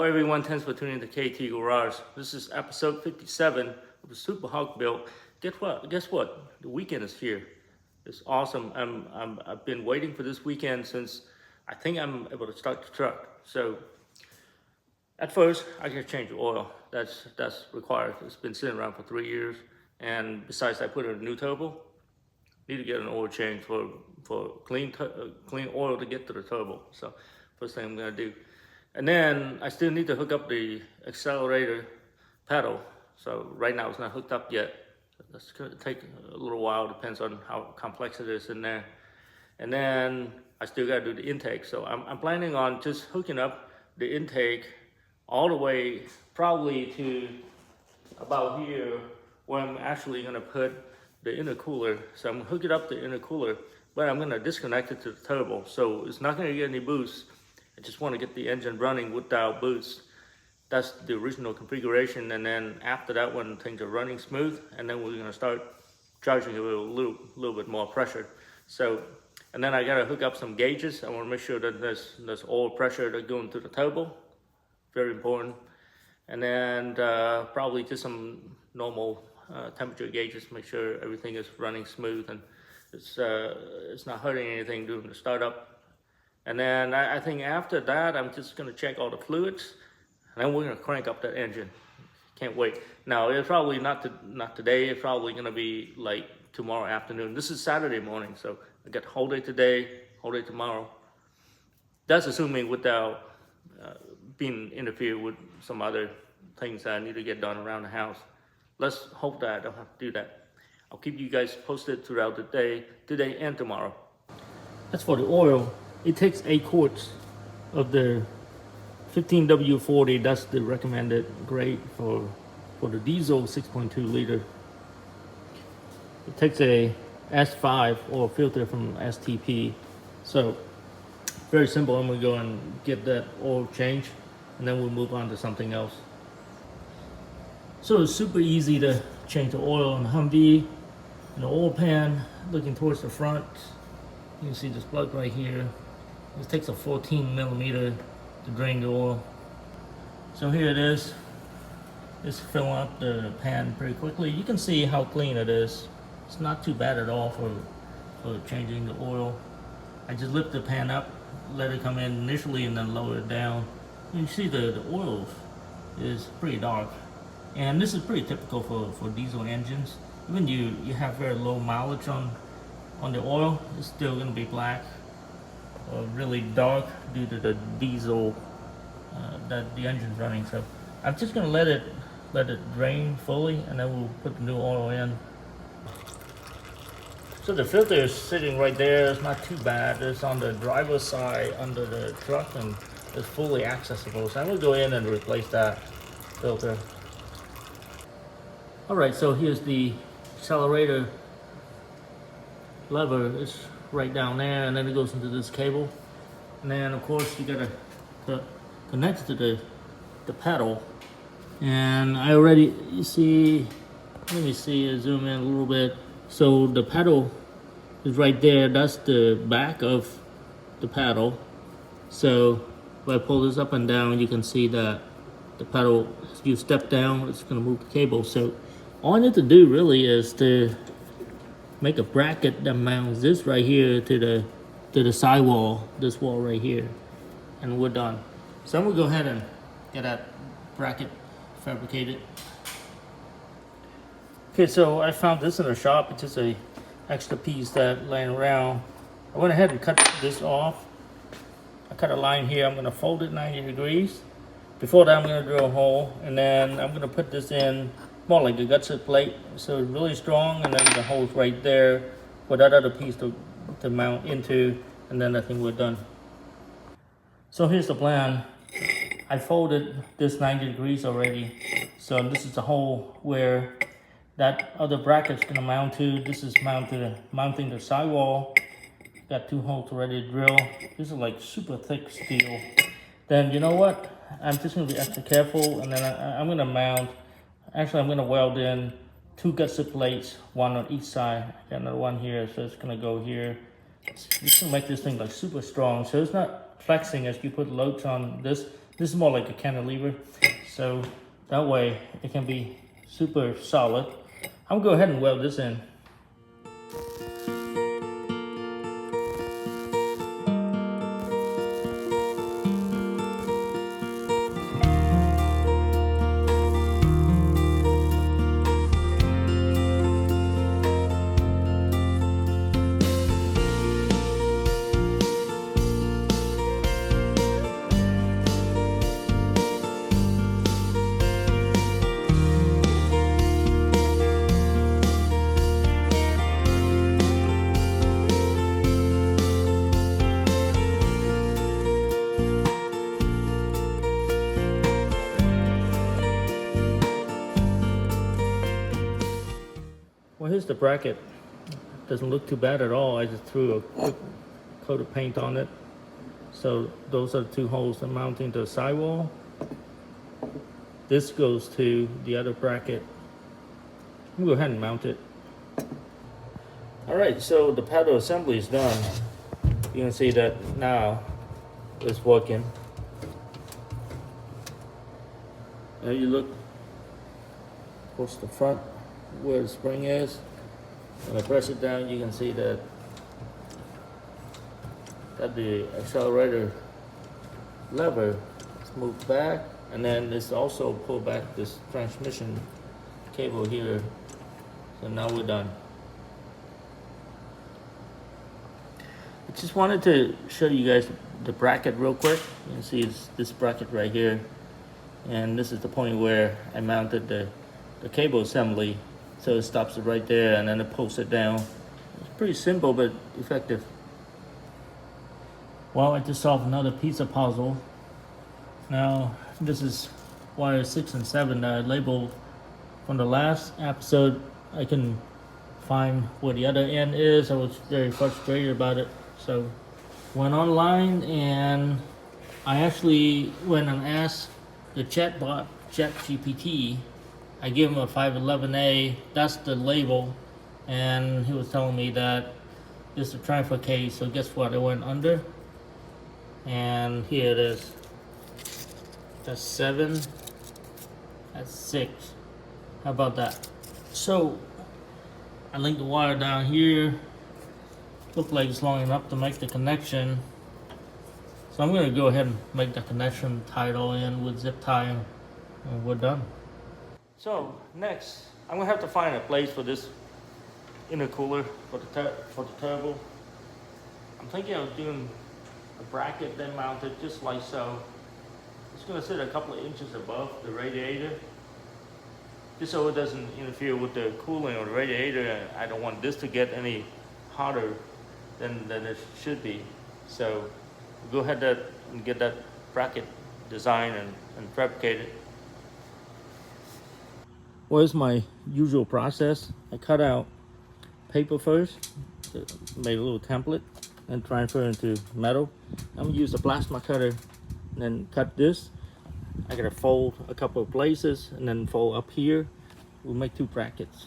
Hello everyone, thanks for tuning in to KT Garage. This is episode 57 of the SuperHog Build. Guess what? The weekend is here. It's awesome. I've been waiting for this weekend since I think I'm able to start the truck. So at first I gotta change the oil. That's required. It's been sitting around for 3 years, and besides I put in a new turbo. Need to get an oil change for clean oil to get to the turbo. So first thing I'm gonna do. And then I still need to hook up the accelerator pedal. So right now it's not hooked up yet. That's gonna take a little while, depends on how complex it is in there. And then I still gotta do the intake. So I'm planning on just hooking up the intake all the way probably to about here, where I'm actually gonna put the intercooler. So I'm gonna hook it up to the intercooler, but I'm gonna disconnect it to the turbo. So it's not gonna get any boost. I just want to get the engine running without boost. That's the original configuration, and then after that, when things are running smooth, and then we're going to start charging it with a little bit more pressure. So, and then I got to hook up some gauges. I want to make sure that there's oil pressure that's going to the turbo, very important. And then probably just some normal temperature gauges, make sure everything is running smooth and it's not hurting anything during the startup. And then I think after that, I'm just gonna check all the fluids, and then we're gonna crank up that engine. Can't wait. Now, it's probably not today, it's probably gonna be like tomorrow afternoon. This is Saturday morning, so I got whole day today, whole day tomorrow. That's assuming without being interfered with some other things that I need to get done around the house. Let's hope that I don't have to do that. I'll keep you guys posted throughout the day, today and tomorrow. As for the oil, it takes 8 quarts of the 15W40. That's the recommended grade for the diesel 6.2 liter. It takes a S5 oil filter from STP. So very simple. I'm gonna go and get that oil change, and then we'll move on to something else. So it's super easy to change the oil on the Humvee. And the oil pan looking towards the front. You can see this plug right here. This takes a 14 millimeter to drain the oil. So here it is. It's filling up the pan pretty quickly. You can see how clean it is. It's not too bad at all for changing the oil. I just lift the pan up, let it come in initially, and then lower it down. You can see the oil is pretty dark. And this is pretty typical for diesel engines. Even you have very low mileage on the oil, it's still gonna be black or really dark due to the diesel that the engine's running. So I'm just gonna let it drain fully, and then we'll put the new oil in. So the filter is sitting right there. It's not too bad. It's on the driver's side under the truck, and it's fully accessible. So I'm gonna go in and replace that filter. All right, so here's the accelerator lever. Is right down there, and then it goes into this cable, and then of course you gotta connect to the pedal. And I already, you see, let me see, zoom in a little bit. So the pedal is right there. That's the back of the pedal. So if I pull this up and down, you can see that the pedal, as you step down, it's gonna move the cable. So all I need to do really is to make a bracket that mounts this right here to the sidewall, this wall right here, and we're done. So I'm gonna go ahead and get that bracket fabricated. Okay, so I found this in the shop. It's just a extra piece that laying around. I went ahead and cut this off. I cut a line here. I'm gonna fold it 90 degrees. Before that, I'm gonna drill a hole, and then I'm gonna put this in more like a gutset plate, so it's really strong, and then the hole's right there for that other piece to mount into, and then I think we're done. So here's the plan. I folded this 90 degrees already, so this is the hole where that other bracket's gonna mount to. This is mounting the sidewall. Got 2 holes already to drill. This is like super thick steel. Then you know what? I'm just gonna be extra careful, and then I'm gonna mount. Actually, I'm gonna weld in 2 gutset plates, 1 on each side. I got another one here, so it's gonna go here. It's gonna make this thing like super strong, so it's not flexing as you put loads on this. This is more like a cantilever, so that way it can be super solid. I'm gonna go ahead and weld this in. Well, here's the bracket. Doesn't look too bad at all. I just threw a quick coat of paint on it. So those are the two holes that mount into the sidewall. This goes to the other bracket. I'm gonna go ahead and mount it. All right, so the paddle assembly is done. You can see that now it's working. Now you look towards the front where the spring is. When I press it down, you can see that the accelerator lever is moved back, and then it's also pulled back this transmission cable here. So now we're done. I just wanted to show you guys the bracket real quick. You can see it's this bracket right here, and this is the point where I mounted the cable assembly. So it stops it right there, and then it pulls it down. It's pretty simple but effective. Well, I just solved another piece of puzzle. Now, this is wire 6 and 7 that I labeled from the last episode. I can find where the other end is. I was very frustrated about it. So, went online and I actually went and asked the chatbot, ChatGPT. I gave him a 511A, that's the label, and he was telling me that this is a transfer case, so guess what, it went under, and here it is. That's 7, that's 6, how about that? So, I linked the wire down here, looked like it's long enough to make the connection, so I'm going to go ahead and make the connection, tie it all in with zip tie, and we're done. So next, I'm gonna have to find a place for this intercooler for the turbo. I'm thinking of doing a bracket then mount it just like so. It's gonna sit a couple of inches above the radiator, just so it doesn't interfere with the cooling of the radiator. I don't want this to get any hotter than it should be. So go ahead and get that bracket designed and fabricated. Well, it's my usual process. I cut out paper first, made a little template, and transfer into metal. I'm gonna use a plasma cutter and then cut this. I gotta fold a couple of places and then fold up here. We'll make 2 brackets.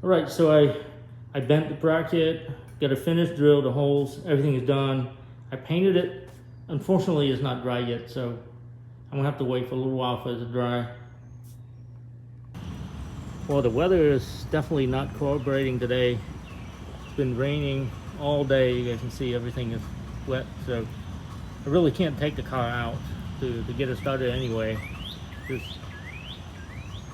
Alright, so I bent the bracket, got a finished drill, the holes, everything is done. I painted it. Unfortunately, it's not dry yet, so I'm gonna have to wait for a little while for it to dry. Well, the weather is definitely not cooperating today. It's been raining all day. You guys can see everything is wet, so I really can't take the car out to get it started anyway. There's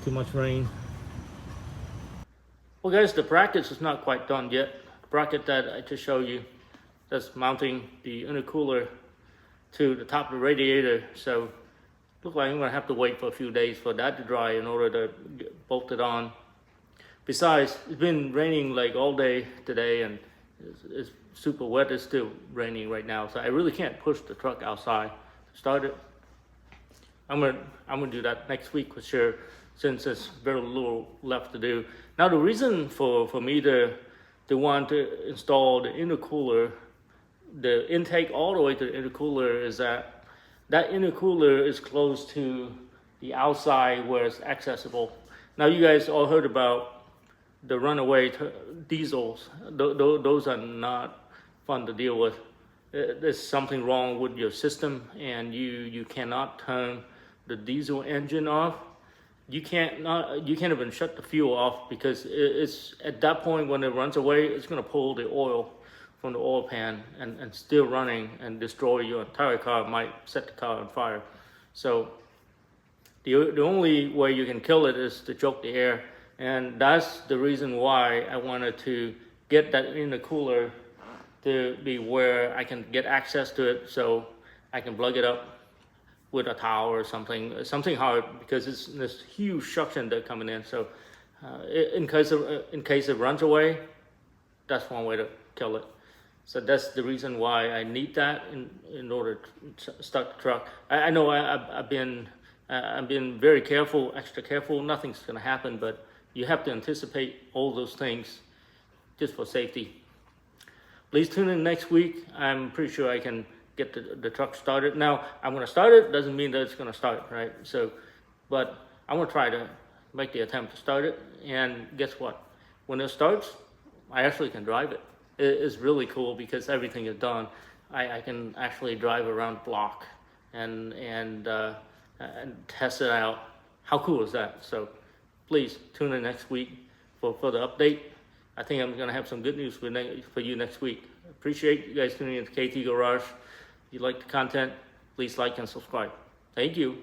too much rain. Well guys, the bracket is not quite done yet. The bracket that I just showed you, that's mounting the intercooler to the top of the radiator. So look like I'm gonna have to wait for a few days for that to dry in order to bolt it on. Besides, it's been raining like all day today, and it's super wet. It's still raining right now, so I really can't push the truck outside to start it. I'm gonna do that next week for sure, since there's very little left to do. Now the reason for me to want to install the intercooler, the intake all the way to the intercooler, is that intercooler is close to the outside where it's accessible. Now you guys all heard about the runaway diesels. Those are not fun to deal with. There's something wrong with your system, and you cannot turn the diesel engine off. You can't even shut the fuel off, because it's at that point when it runs away, it's gonna pull the oil from the oil pan and still running and destroy your entire car, might set the car on fire. So the only way you can kill it is to choke the air. And that's the reason why I wanted to get that intercooler to be where I can get access to it, so I can plug it up with a towel or something hard, because it's this huge suction that's coming in. So in case it runs away, that's one way to kill it. So that's the reason why I need that in order to start the truck. I know I've been very careful, extra careful. Nothing's gonna happen, but you have to anticipate all those things just for safety. Please tune in next week. I'm pretty sure I can get the truck started. Now, I'm gonna start it, doesn't mean that it's gonna start, right? So, but I'm gonna try to make the attempt to start it, and guess what? When it starts, I actually can drive it. It's really cool, because everything is done. I can actually drive around the block and test it out. How cool is that? So please tune in next week for the update. I think I'm gonna have some good news for you next week. Appreciate you guys tuning in to KT Garage. If you like the content, please like and subscribe. Thank you.